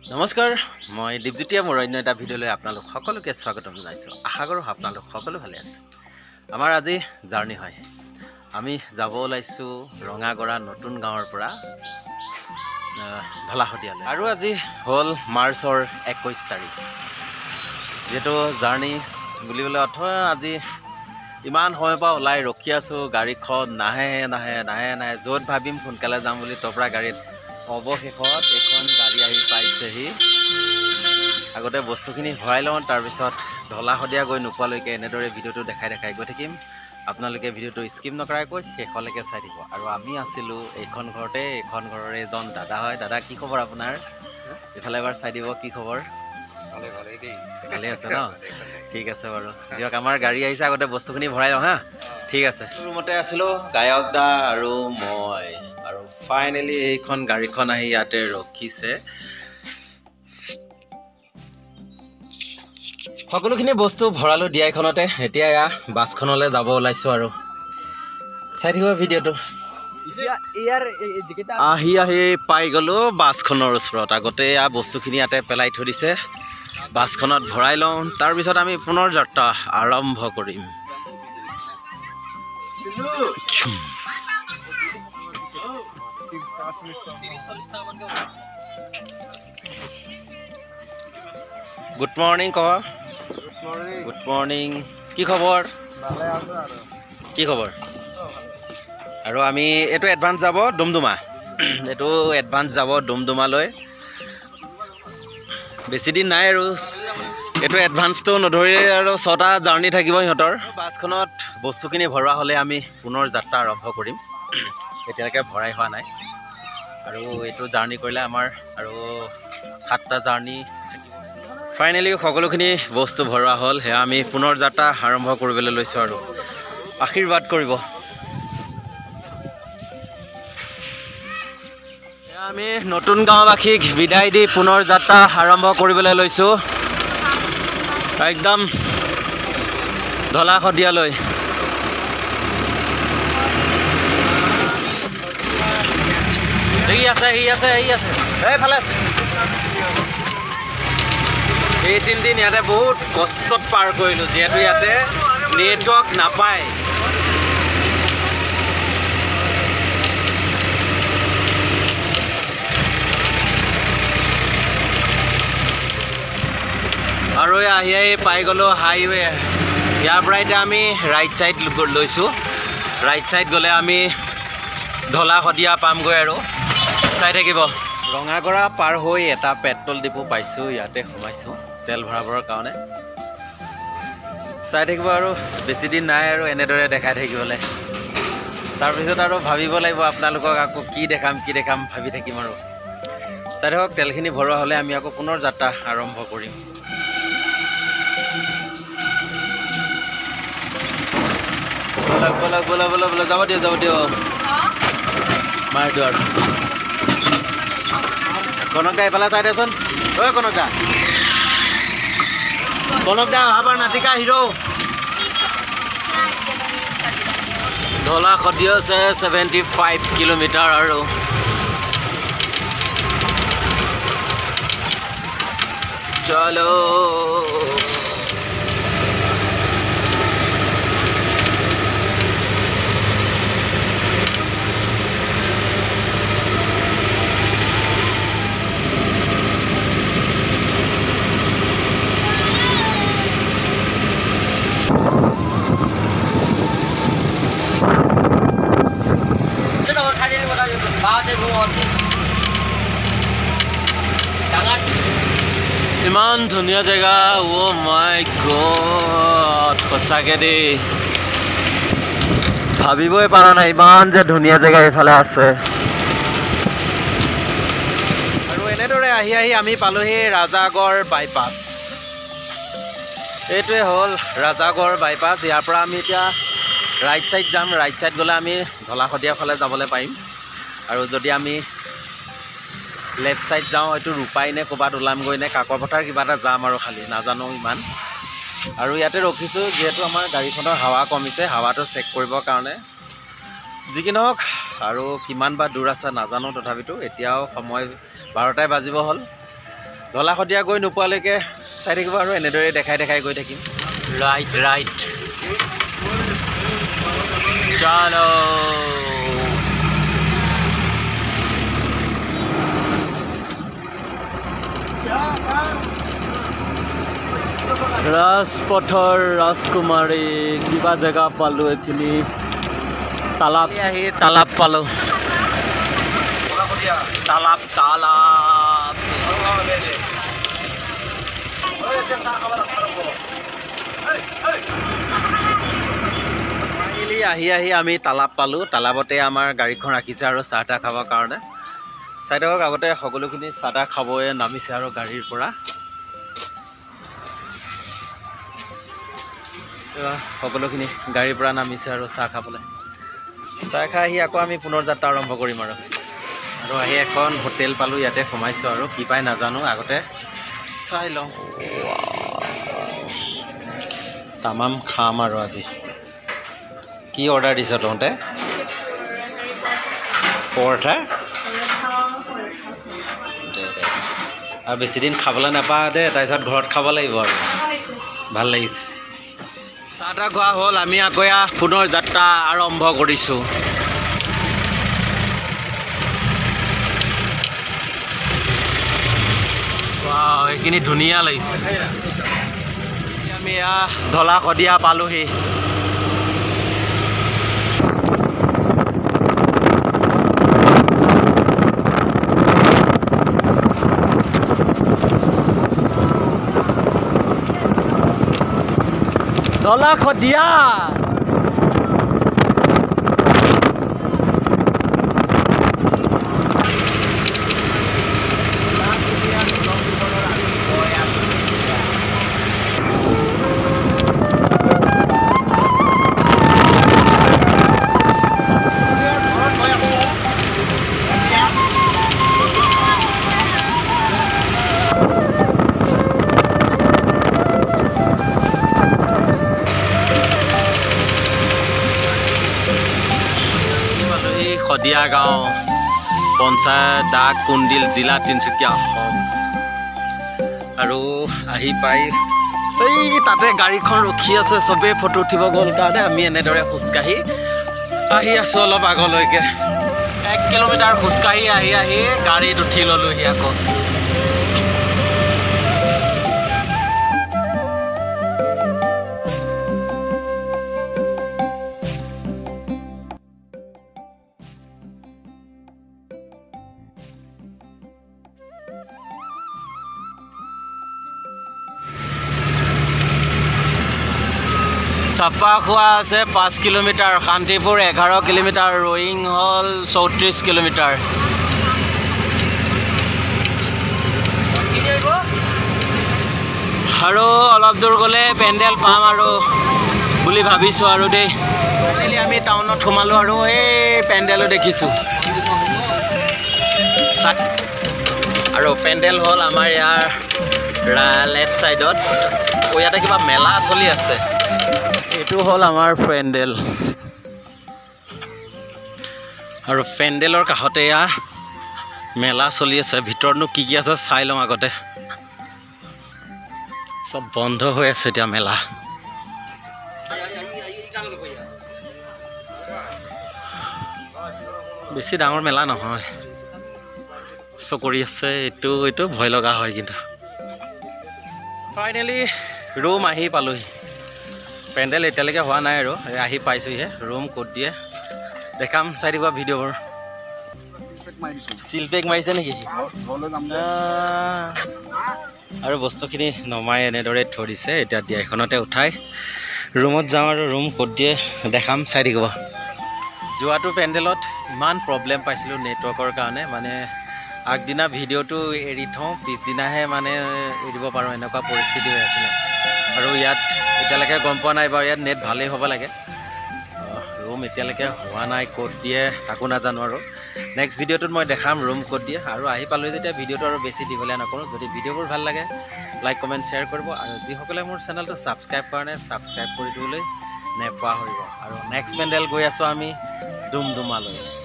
নমস্কাৰ মই দীপজ্যোতিয়ে মোৰ অন্য এটা ভিডিঅ'লৈ আপোনালোক সকলোকে স্বাগতম জনাইছোঁ। আশা কৰোঁ আপোনালোক সকলো ভালে আছে। আমাৰ আজি জাৰ্ণি হয়। আমি যাব ওলাইছোঁ ৰঙাগড়া নতুন গাঁৱৰ পৰা ঢলাশদিয়ালৈ। আৰু আজি হ'ল মাৰ্চৰ 21 তাৰিখ। যিহেতু জাৰ্ণি বুলিবলৈ আজি ইমান সময়ৰ পৰা ওলাই ৰখি আছোঁ, গাড়ীখন নাহে য'ত ভাবিম সোনকালে যাম বুলি তপৰা গাড়ীত অৱশেষত এখন গাড়ী আহি পাইছেহি। আগতে বস্তুখিনি ভৰাই লওঁ, তাৰপিছত ঢলাশদিয়া গৈ নোপোৱালৈকে এনেদৰে ভিডিঅ'টো দেখাই গৈ থাকিম। আপোনালোকে ভিডিঅ'টো স্কিপ নকৰাকৈ শেষলৈকে চাই দিব। আৰু আমি আছিলোঁ এইখন ঘৰতে, এইখন ঘৰৰে এজন দাদা হয়। দাদা কি খবৰ আপোনাৰ? এইফালে এবাৰ চাই দিব, কি খবৰ? ভালে আছে ন? ঠিক আছে বাৰু, দিয়ক আমাৰ গাড়ী আহিছে, আগতে বস্তুখিনি ভৰাই লওঁ হা। ঠিক আছে। ৰুমতে আছিলোঁ গায়ক দা আৰু মই, আৰু ফাইনেলি এইখন গাড়ীখন আহি ইয়াতে ৰখিছে। সকলোখিনি বস্তু ভৰালো দিয়াইখনতে। এতিয়া এয়া বাছখনলৈ যাব ওলাইছোঁ আৰু চাই থাকিব ভিডিঅ'টো। আহি পাই গ'লোঁ বাছখনৰ ওচৰত। আগতে এয়া বস্তুখিনি ইয়াতে পেলাই থৈ দিছে, বাছখনত ভৰাই লওঁ, তাৰপিছত আমি পুনৰ যাত্ৰা আৰম্ভ কৰিম। গুড মৰ্ণিং ক। গুড মৰ্ণিং, কি খবৰ? কি খবৰ? আৰু আমি এইটো এডভান্স যাব ডুমডুমা, এইটো এডভান্স যাব ডুমডুমালৈ। বেছি দিন নাই আৰু এইটো এডভান্সটো নধৰি আৰু 6টা জাৰ্ণি থাকিব সিহঁতৰ। বাছখনত বস্তুখিনি ভৰোৱা হ'লে আমি পুনৰ যাত্ৰা আৰম্ভ কৰিম। এতিয়ালৈকে ভৰাই হোৱা নাই, আৰু এইটো জাৰ্ণি কৰিলে আমাৰ আৰু 7টা জাৰ্ণি থাকিব। ফাইনেলি সকলোখিনি বস্তু ভৰোৱা হ'ল, সেয়া আমি পুনৰ যাত্ৰা আৰম্ভ কৰিবলৈ লৈছোঁ আৰু আশীৰ্বাদ কৰিব। আমি নতুন গাঁওবাসীক বিদায় দি পুনৰ যাত্ৰা আৰম্ভ কৰিবলৈ লৈছোঁ একদম ঢলাশদিয়ালৈ। সি আছে এইফালে আছে। এই 3 দিন ইয়াতে বহুত কষ্টত পাৰ কৰিলোঁ, যিহেতু ইয়াতে নেটৱৰ্ক নাপায়। আৰু আহি পাই গ'লোঁ হাইৱে। ইয়াৰ পৰা এতিয়া আমি ৰাইট ছাইড লৈছোঁ। ৰাইট ছাইড গ'লে আমি ঢলাশদিয়া পামগৈ আৰু চাই থাকিব। ৰঙাগড়া পাৰ হৈ এটা পেট্ৰল ডিপু পাইছোঁ, ইয়াতে সোমাইছোঁ তেল ভৰাবৰ কাৰণে। চাই থাকিব আৰু বেছি দিন নাই আৰু এনেদৰে দেখাই থাকিবলৈ। তাৰপিছত আৰু ভাবিব লাগিব আপোনালোকক আকৌ কি দেখাম ভাবি থাকিম আৰু। চাই থাকক, তেলখিনি ভৰোৱা হ'লে আমি আকৌ পুনৰ যাত্ৰা আৰম্ভ কৰিম। ব'লা যাব দিয়ক মাৰ দুৱাৰ। কনক দা এইফালে চাই দেচোন। ঐ কনক দা অহাবাৰ নাটিকা হিৰো। ঢলাশদিয়া আছে 75 কিলোমিটাৰ আৰু চলো। ইমান ধুনীয়া জেগা, অ' মাই গড, সঁচাকৈ দেই ভাবিবই পৰা নাই ইমান যে ধুনীয়া জেগা এইফালে আছে। আৰু এনেদৰে আহি আমি পালোহি ৰাজাগড় বাইপাছ। এইটোৱে হ'ল ৰাজাগড় বাইপাছ। ইয়াৰ পৰা আমি এতিয়া ৰাইট ছাইড যাম। ৰাইট ছাইড গ'লে আমি ঢলাশদিয়াৰ ফালে যাবলৈ পাৰিম। আৰু যদি আমি লেফ্ট ছাইড যাওঁ, হয়তো ৰূপাই নে ক'ৰবাত ওলামগৈ নে কাকপথাৰ কিবা এটা যাম আৰু, খালি নাজানো ইমান। আৰু ইয়াতে ৰখিছোঁ যিহেতু আমাৰ গাড়ীখনৰ হাৱা কমিছে, হাৱাটো চেক কৰিবৰ কাৰণে। যি কি নহওক আৰু কিমান বা দূৰ আছে নাজানো, তথাপিতো এতিয়াও সময় 12টাই বাজিব হ'ল। ঢলাশদিয়া গৈ নোপোৱালৈকে চাই থাকিব আৰু এনেদৰে দেখাই দেখাই গৈ থাকিম ৰাইট ৰাইট চলো ৰাজপথৰ ৰাজকুমাৰী কিবা জেগা পালোঁ এইখিনি তালাপ আহি তালাপ পালোঁ তালাপ তালাপ ফাইনেলি আহি আহি আমি তালাপ পালোঁ তালাপতে আমাৰ গাড়ীখন ৰাখিছে আৰু চাহ তাহ খাবৰ কাৰণে চাই থাকক আগতে সকলোখিনি চাহ তাহ খাবই নামিছে আৰু গাড়ীৰ পৰা সকলোখিনি গাড়ীৰ পৰা নামিছে আৰু চাহ খাবলৈ চাহ খাই আহি আকৌ আমি পুনৰ যাত্ৰা আৰম্ভ কৰিম আৰু আহি এখন হোটেল পালোঁ ইয়াতে সোমাইছোঁ আৰু কি পাই নাজানো আগতে চাই লওঁ তামাম খাম আৰু আজি কি অৰ্ডাৰ দিছ তহঁতে পৰঠা দে দে আৰু বেছিদিন খাবলৈ নাপাওঁ দে তাৰপিছত ঘৰত খাব লাগিব আৰু ভাল লাগিছে চাহ তাহ খোৱা হ'ল আমি আকৌ পুনৰ যাত্ৰা আৰম্ভ কৰিছোঁ এইখিনি ধুনীয়া লাগিছে আমি ঢলাশদিয়া পালোহি ঢলাশদিয়া শদিয়া গাঁও পঞ্চায়ত ডাক কুণ্ডিল জিলা তিনিচুকীয়া অসম আৰু আহি পাই এই তাতে গাড়ীখন ৰখি আছে চবেই ফটো উঠিব গ'ল কাৰণে আমি এনেদৰে খোজকাঢ়ি আহি আছোঁ অলপ আগলৈকে 1 কিলোমিটাৰ খোজকাঢ়ি আহি আহি গাড়ীত উঠি ল'লোহি আকৌ চাপাখোৱা আছে 5 কিলোমিটাৰ শান্তিপুৰ 11 কিলোমিটাৰ ৰয়িং হ'ল 34 কিলোমিটাৰ আৰু অলপ দূৰ গ'লে পেণ্ডেল পাম আৰু বুলি ভাবিছোঁ আৰু দেই আমি টাউনত সোমালোঁ আৰু এই পেণ্ডেলো দেখিছোঁ আৰু পেণ্ডেল হ'ল আমাৰ ইয়াৰ লেফ্ট ছাইডত ইয়াতে কিবা মেলা চলি আছে এইটো হ'ল আমাৰ পেণ্ডেল আৰু পেণ্ডেলৰ কাষতে মেলা চলি আছে ভিতৰতনো কি কি আছে চাই লওঁ আগতে সব বন্ধ হৈ আছে এতিয়া মেলা বেছি ডাঙৰ মেলা নহয় চকৰি আছে এইটো ভয় লগা হয় কিন্তু ফাইনেলি ৰুম আহি পালোহি পেণ্ডেল এতিয়ালৈকে হোৱা নাই আৰু আহি পাইছোঁহে ৰুম ক'ত দিয়ে দেখাম চাই দিব ভিডিঅ'বোৰ চিল পেক মাৰিছে নেকি আৰু বস্তুখিনি নমাই এনেদৰে থৈ দিছে এতিয়া দিয়া এখনতে উঠাই ৰুমত যাওঁ আৰু ৰুম ক'ত দিয়ে দেখাম চাই থাকিব যোৱাটো পেণ্ডেলত ইমান প্ৰব্লেম পাইছিলোঁ নেটৱৰ্কৰ কাৰণে মানে আগদিনা ভিডিঅ'টো এৰি থওঁ পিছদিনাহে মানে এৰিব পাৰোঁ এনেকুৱা পৰিস্থিতি হৈ আছিলে আৰু ইয়াত এতিয়ালৈকে গম পোৱা নাই বাৰু ইয়াত নেট ভালেই হ'ব লাগে ৰুম এতিয়ালৈকে হোৱা নাই ক'ত দিয়ে তাকো নাজানো আৰু নেক্সট ভিডিঅ'টোত মই দেখাম ৰুম ক'ত দিয়ে আৰু আহি পালোঁ যেতিয়া ভিডিঅ'টো আৰু বেছি দীঘলীয়া নকৰোঁ যদি ভিডিঅ'বোৰ ভাল লাগে লাইক কমেণ্ট শ্বেয়াৰ কৰিব আৰু যিসকলে মোৰ চেনেলটো ছাবস্ক্ৰাইব কৰা নাই ছাবস্ক্ৰাইব কৰি দিবলৈ নেপাহৰিব আৰু নেক্সট পেণ্ডেল গৈ আছোঁ আমি ডুমডুমালৈ